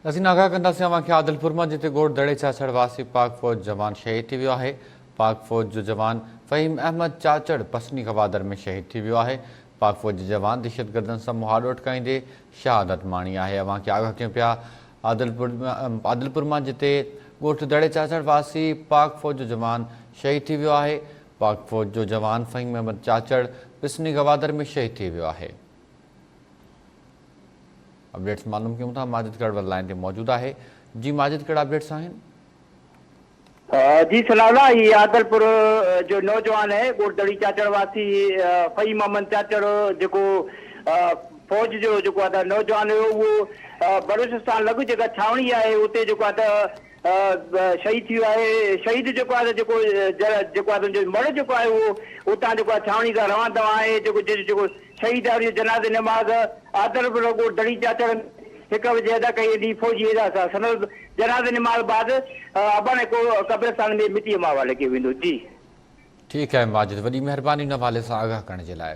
असीं आगाह कंदासीं अव्हांखे आदिलपुर में, जिते गोड़ दड़े चाचड़ वासी पाक फौज जवान शहीद थी वियो आहे। पाक फौज जो जवान फ़हीम अहमद चाचड़ पसनी गवादर में शहीद थी वियो आहे। पाक फौज जे जवान दहशतगर्दनि सां मुहारो अटकाईंदे शहादत माणी आहे। अव्हांखे आगाह कयूं पिया आदिलपुर में, जिते ॻोठ दड़े चाचड़ वासी पाक फौज जो जवान शहीद थी वियो आहे। पाक फौज जो जवान फ़हीम अहमद चाचड़ पिसनी गवादर में शहीद थी वियो आहे। अपडेट्स मालूम क्यों था, माजिद गढ़वाल लाइन ते मौजूद है। जी माजिद, कड़ा अपडेट्स हैं? जी सलाला, ये आदिलपुर जो नौजवान है गोड़दड़ी चाचड़ वासी फ़हीम अहमद चाचड़ जो फौज जो नौजवान हो वो बलूचिस्तान लघु जगह छावनी है उते शहीद थी है। शहीद जो मड़ जो है वो उतां छावनी का रवान तवा है। शहीद है जनाज़े नमाज आदिलपुर गोड़दड़ी चाचड़ 1 बजे अदा कई फौजी सनद जनाज़े नमाज बाद अबाने को कब्रिस्तान में मिट्टी में हवाले कियो वेंदो। जी ठीक है माजिद, वॾी महिरबानी हिन हवाले सां आगाह करण जे लाइ।